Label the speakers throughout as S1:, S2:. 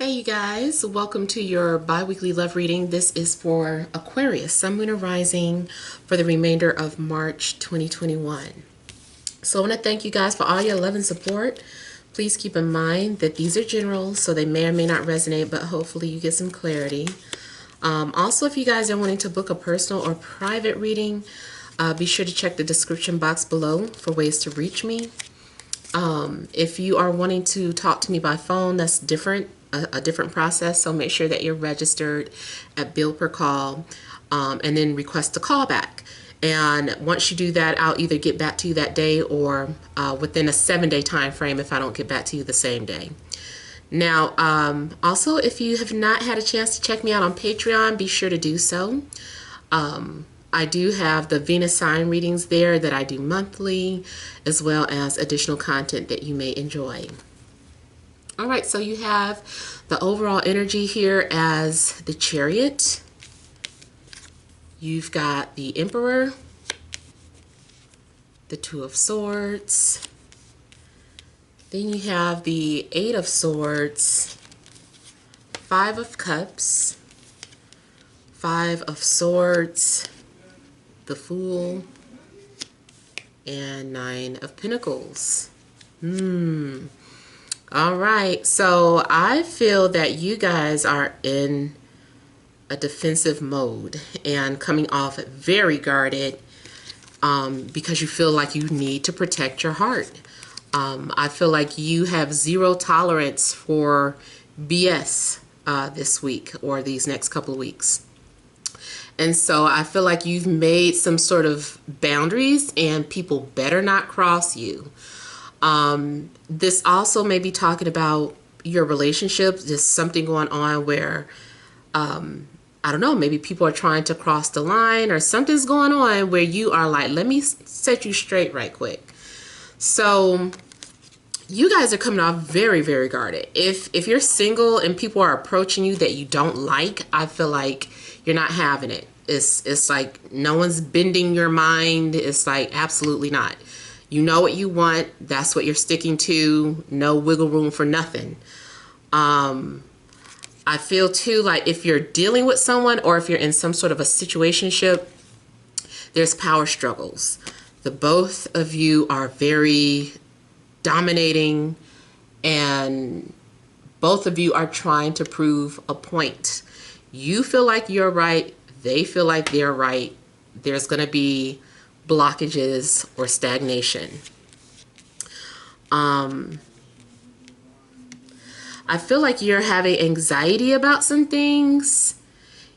S1: Hey you guys, welcome to your bi-weekly love reading. This is for Aquarius, Sun, Moon, and Rising for the remainder of March 2021. So I want to thank you guys for all your love and support. Please keep in mind that these are general, so they may or may not resonate, but hopefully you get some clarity. Also, if you guys are wanting to book a personal or private reading, be sure to check the description box below for ways to reach me. If you are wanting to talk to me by phone, that's different. A different process, so make sure that you're registered at bill per call, and then request a callback. And once you do that, I'll either get back to you that day or within a 7-day time frame if I don't get back to you the same day. Now, also, if you have not had a chance to check me out on Patreon, be sure to do so. I do have the Venus sign readings there that I do monthly, as well as additional content that you may enjoy. All right, so you have the overall energy here as the Chariot. You've got the Emperor, the Two of Swords. Then you have the Eight of Swords, Five of Cups, Five of Swords, the Fool, and Nine of Pentacles. All right, so I feel that you guys are in a defensive mode and coming off very guarded because you feel like you need to protect your heart. I feel like you have zero tolerance for BS this week or these next couple of weeks. And so I feel like you've made some sort of boundaries and people better not cross you. This also may be talking about your relationships. There's something going on where, I don't know, maybe people are trying to cross the line or something's going on where you are like, let me set you straight right quick. So you guys are coming off very, very guarded. If you're single and people are approaching you that you don't like, I feel like you're not having it. It's like no one's bending your mind. It's like absolutely not. You know what you want. That's what you're sticking to. No wiggle room for nothing. I feel too like if you're dealing with someone or if you're in some sort of a situationship, there's power struggles. The both of you are very dominating and both of you are trying to prove a point. You feel like you're right. They feel like they're right. There's going to be blockages or stagnation. I feel like you're having anxiety about some things.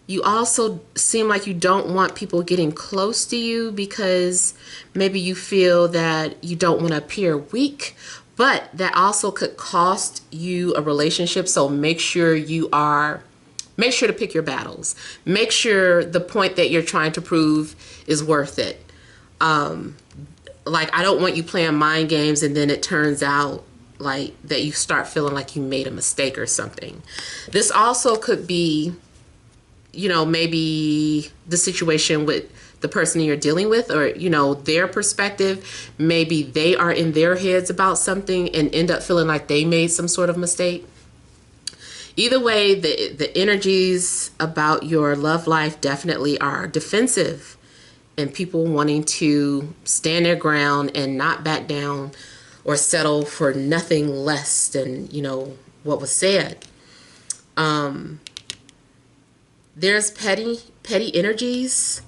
S1: You also seem like you don't want people getting close to you because maybe you feel that you don't want to appear weak, but that also could cost you a relationship. So make sure to pick your battles. Make sure the point that you're trying to prove is worth it. Like, I don't want you playing mind games and then it turns out like that you start feeling like you made a mistake or something. This also could be, you know, maybe the situation with the person you're dealing with, or, you know, their perspective. Maybe they are in their heads about something and end up feeling like they made some sort of mistake. Either way, the energies about your love life definitely are defensive. And people wanting to stand their ground and not back down or settle for nothing less than, you know, what was said. There's petty energies,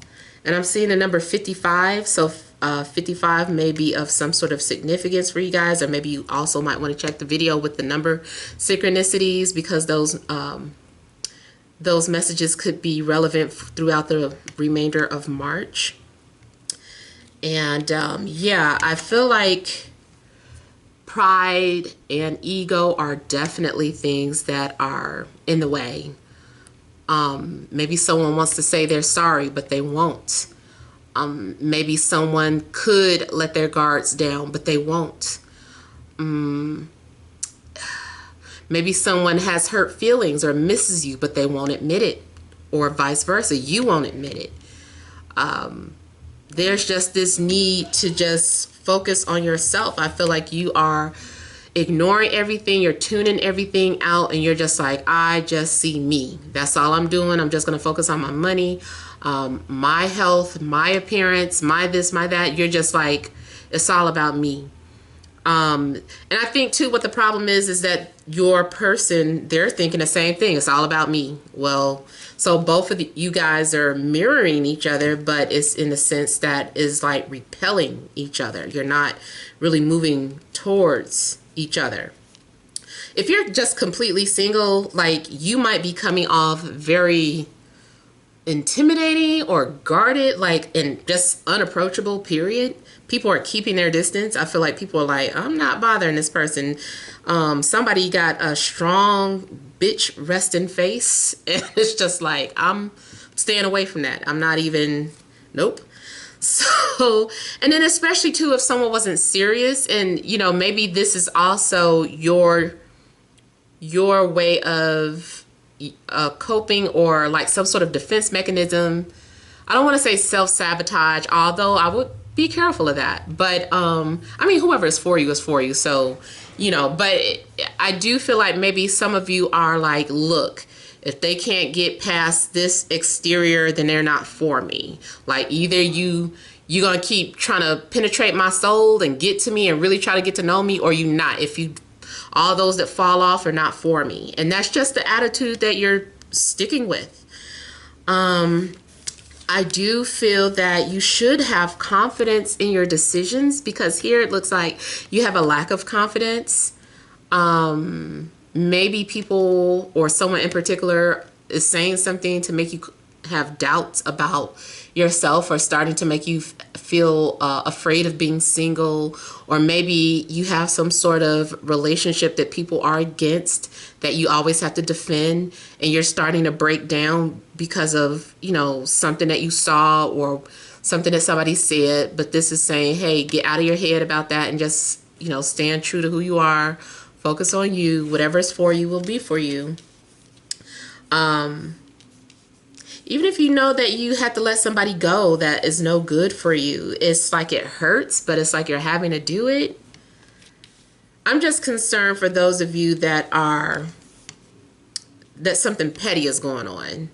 S1: and I'm seeing the number 55. So 55 may be of some sort of significance for you guys, or maybe you also might want to check the video with the number synchronicities because those messages could be relevant throughout the remainder of March. And yeah, I feel like pride and ego are definitely things that are in the way. Maybe someone wants to say they're sorry, but they won't. Maybe someone could let their guards down, but they won't. Maybe someone has hurt feelings or misses you, but they won't admit it, or vice versa. You won't admit it. There's just this need to just focus on yourself. I feel like you are ignoring everything, you're tuning everything out, and you're just like, I just see me. That's all I'm doing. I'm just going to focus on my money, my health, my appearance, my this, my that. You're just like, it's all about me. And I think too, what the problem is that your person, they're thinking the same thing. It's all about me. Well, so both of you guys are mirroring each other, but it's in the sense that is like repelling each other. You're not really moving towards each other. If you're just completely single, like, you might be coming off very intimidating or guarded, like, and just unapproachable, period. People are keeping their distance. I feel like people are like, I'm not bothering this person. Somebody got a strong bitch resting face, and it's just like, I'm staying away from that. I'm not even, nope. So, and then especially too, if someone wasn't serious, and you know, maybe this is also your way of coping, or like some sort of defense mechanism. I don't want to say self-sabotage, although I would be careful of that. But I mean, whoever is for you is for you. So, you know, but I do feel like maybe some of you are like, look, if they can't get past this exterior, then they're not for me. Like, either you're going to keep trying to penetrate my soul and get to me and really try to get to know me, or you not. If you, all those that fall off are not for me. And that's just the attitude that you're sticking with. I do feel that you should have confidence in your decisions, because here it looks like you have a lack of confidence. Maybe people or someone in particular is saying something to make you have doubts about yourself, or starting to make you feel afraid of being single, or maybe you have some sort of relationship that people are against, that you always have to defend, and you're starting to break down because of, you know, something that you saw or something that somebody said. But this is saying, hey, get out of your head about that and just, you know, stand true to who you are. Focus on you. Whatever's for you will be for you. Even if you know that you have to let somebody go that is no good for you, it's like it hurts, but it's like you're having to do it. I'm just concerned for those of you that something petty is going on.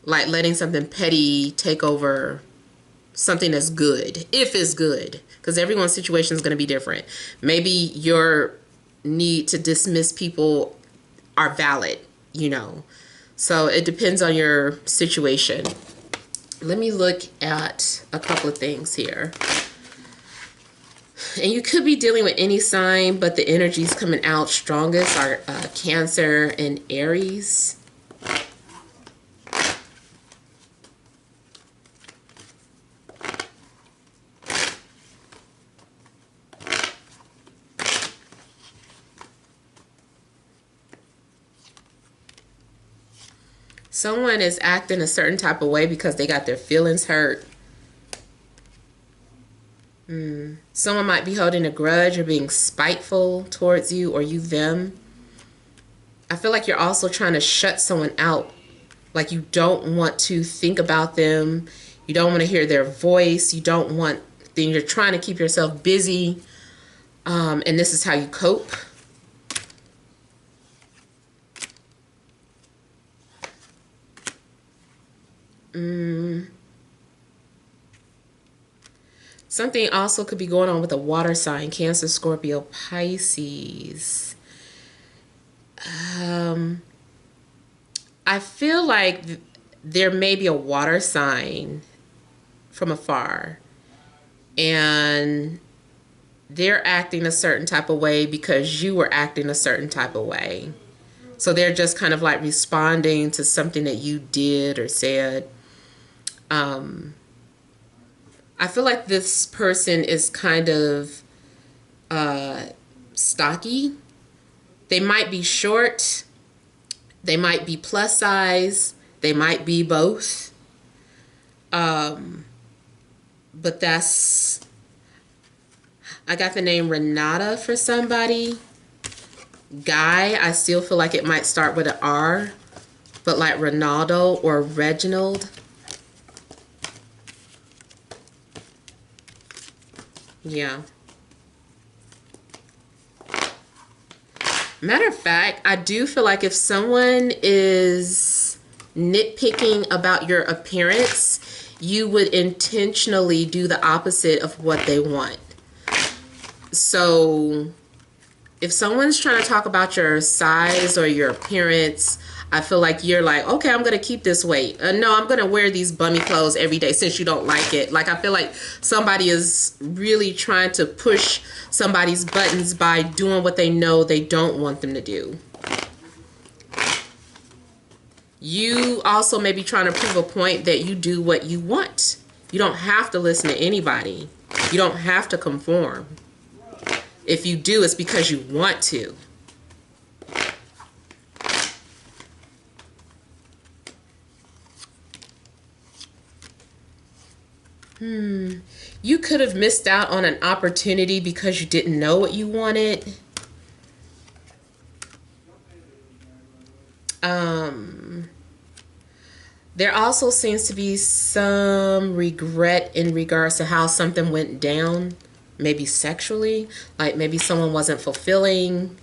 S1: Like letting something petty take over something that's good, if it's good. Because everyone's situation is going to be different. Maybe your need to dismiss people are valid, you know. So it depends on your situation. Let me look at a couple of things here. And you could be dealing with any sign, but the energies coming out strongest are Cancer and Aries. Someone is acting a certain type of way because they got their feelings hurt. Someone might be holding a grudge or being spiteful towards you, or you them. I feel like you're also trying to shut someone out. Like you don't want to think about them. You don't want to hear their voice. You don't want, then you're trying to keep yourself busy. And this is how you cope. Something also could be going on with a water sign, Cancer, Scorpio, Pisces. I feel like there may be a water sign from afar, and they're acting a certain type of way because you were acting a certain type of way. So they're just kind of like responding to something that you did or said. I feel like this person is kind of stocky. They might be short. They might be plus size. They might be both. But that's, I got the name Renata for somebody. Guy, I still feel like it might start with an R, but like Ronaldo or Reginald. Yeah. Matter of fact, I do feel like if someone is nitpicking about your appearance, you would intentionally do the opposite of what they want. So if someone's trying to talk about your size or your appearance, I feel like you're like, okay, I'm going to keep this weight. No, I'm going to wear these bummy clothes every day since you don't like it. Like, I feel like somebody is really trying to push somebody's buttons by doing what they know they don't want them to do. You also may be trying to prove a point that you do what you want. You don't have to listen to anybody. You don't have to conform. If you do, it's because you want to. You could have missed out on an opportunity because you didn't know what you wanted. There also seems to be some regret in regards to how something went down, maybe sexually, like maybe someone wasn't fulfilling,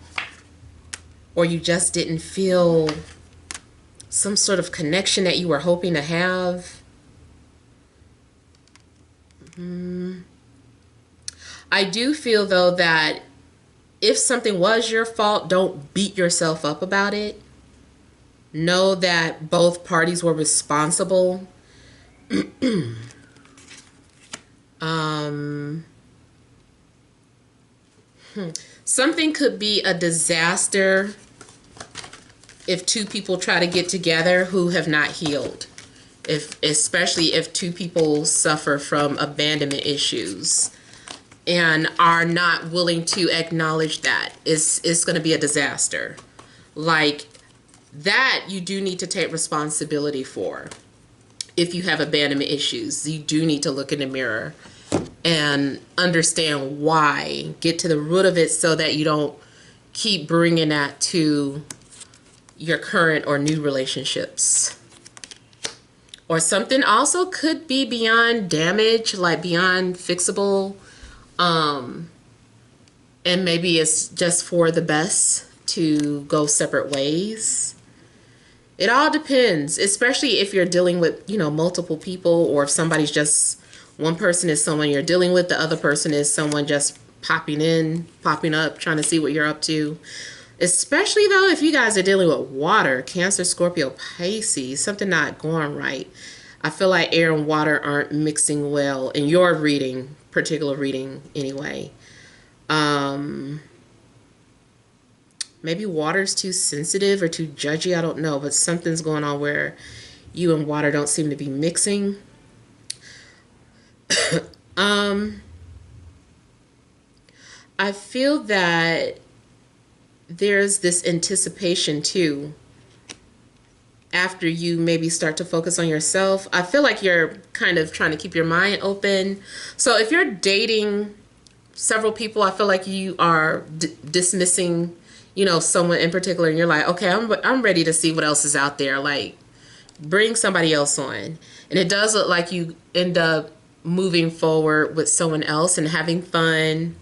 S1: or you just didn't feel some sort of connection that you were hoping to have. I do feel, though, that if something was your fault, don't beat yourself up about it. Know that both parties were responsible. Something could be a disaster if two people try to get together who have not healed. Especially if two people suffer from abandonment issues and are not willing to acknowledge that, it's going to be a disaster. Like, that you do need to take responsibility for. If you have abandonment issues, you do need to look in the mirror and understand why. Get to the root of it so that you don't keep bringing that to your current or new relationships. Or something also could be beyond damage, like beyond fixable. And maybe it's just for the best to go separate ways. It all depends, especially if you're dealing with, multiple people, or if somebody's just, one person is someone you're dealing with, the other person is someone just popping in, popping up, trying to see what you're up to. Especially, though, if you guys are dealing with water, Cancer, Scorpio, Pisces, something not going right. I feel like air and water aren't mixing well in your reading, particular reading anyway. Maybe water's too sensitive or too judgy, I don't know, but something's going on where you and water don't seem to be mixing. I feel that there's this anticipation too. After you maybe start to focus on yourself, I feel like you're kind of trying to keep your mind open. So if you're dating several people, I feel like you are dismissing, someone in particular, and you're like, okay, I'm ready to see what else is out there. Like, bring somebody else on. And it does look like you end up moving forward with someone else and having fun.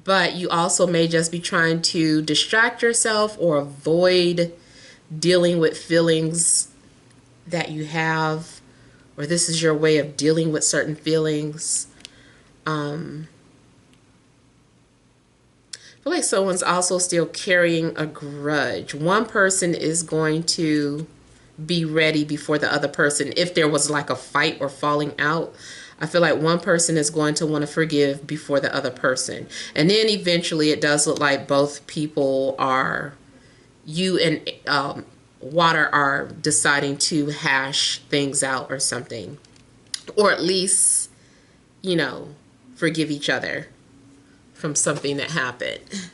S1: But you also may just be trying to distract yourself or avoid dealing with feelings that you have, or this is your way of dealing with certain feelings. I feel like someone's also still carrying a grudge. One person is going to be ready before the other person. If there was like a fight or falling out, I feel like one person is going to want to forgive before the other person. And then eventually it does look like both people are, you and water are deciding to hash things out or something. Or at least, forgive each other from something that happened.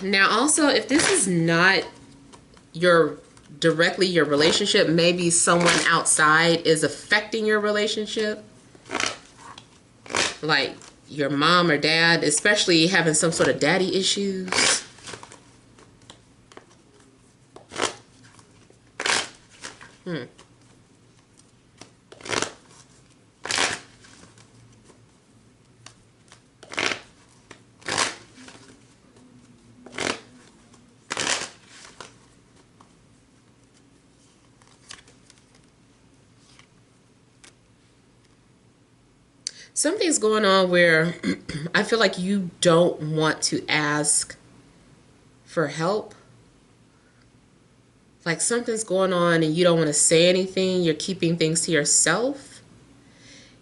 S1: Now also, if this is not directly your relationship, maybe someone outside is affecting your relationship, like your mom or dad, especially having some sort of daddy issues. Something's going on where I feel like you don't want to ask for help. Like something's going on and you don't want to say anything. You're keeping things to yourself.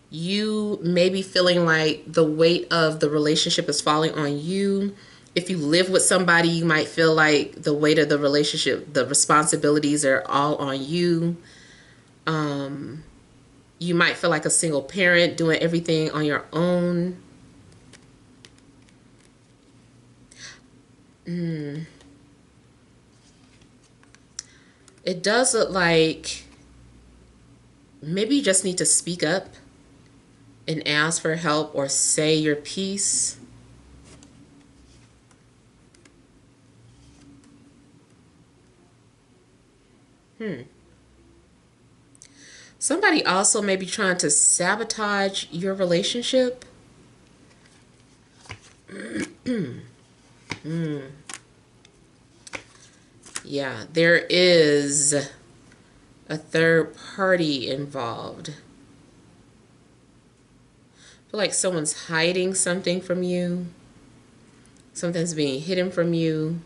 S1: You may be feeling like the weight of the relationship is falling on you. If you live with somebody, you might feel like the weight of the relationship, the responsibilities are all on you. You might feel like a single parent doing everything on your own. It does look like maybe you just need to speak up and ask for help or say your piece. Somebody also may be trying to sabotage your relationship. Yeah, there is a third party involved. I feel like someone's hiding something from you. Something's being hidden from you.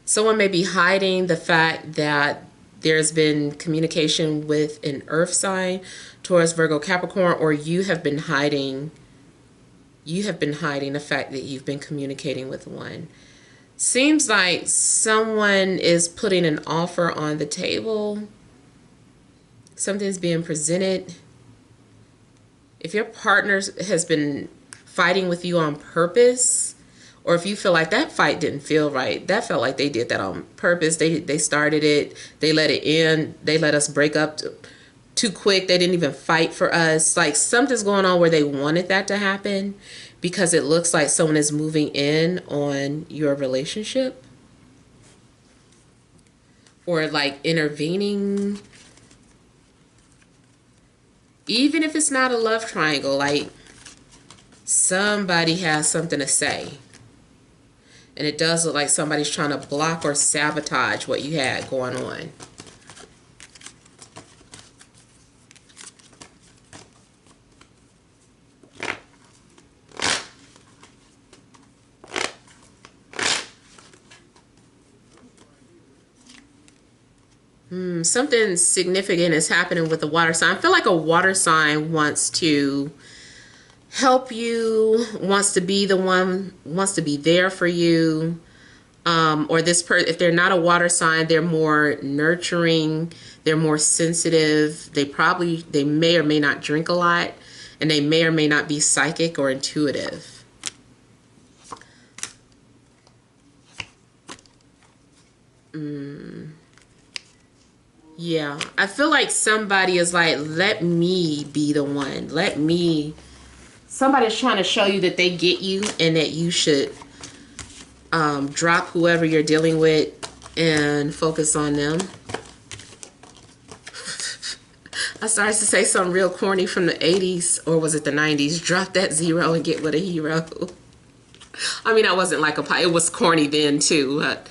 S1: Someone may be hiding the fact that there's been communication with an earth sign, Taurus, Virgo, Capricorn, or you have been hiding the fact that you've been communicating with one. Seems like someone is putting an offer on the table. Something's being presented. If your partner has been fighting with you on purpose, or if you feel like that fight didn't feel right, that felt like they did that on purpose. They started it. They let it in. They let us break up too quick. They didn't even fight for us. Like something's going on where they wanted that to happen because it looks like someone is moving in on your relationship or like intervening. Even if it's not a love triangle, like somebody has something to say. And it does look like somebody's trying to block or sabotage what you had going on. Something significant is happening with the water sign. I feel like a water sign wants to help you, wants to be the one, wants to be there for you. Or this person, if they're not a water sign, they're more nurturing, they're more sensitive. They may or may not drink a lot, and they may or may not be psychic or intuitive. Yeah, I feel like somebody is like, let me be the one. Somebody's trying to show you that they get you and that you should drop whoever you're dealing with and focus on them. I started to say something real corny from the 80s, or was it the 90s? Drop that zero and get with a hero. I mean, I wasn't like it was corny then too, but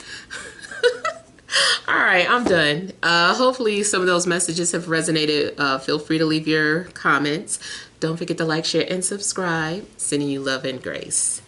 S1: all right, I'm done. Hopefully some of those messages have resonated. Feel free to leave your comments. Don't forget to like, share, and subscribe. Sending you love and grace.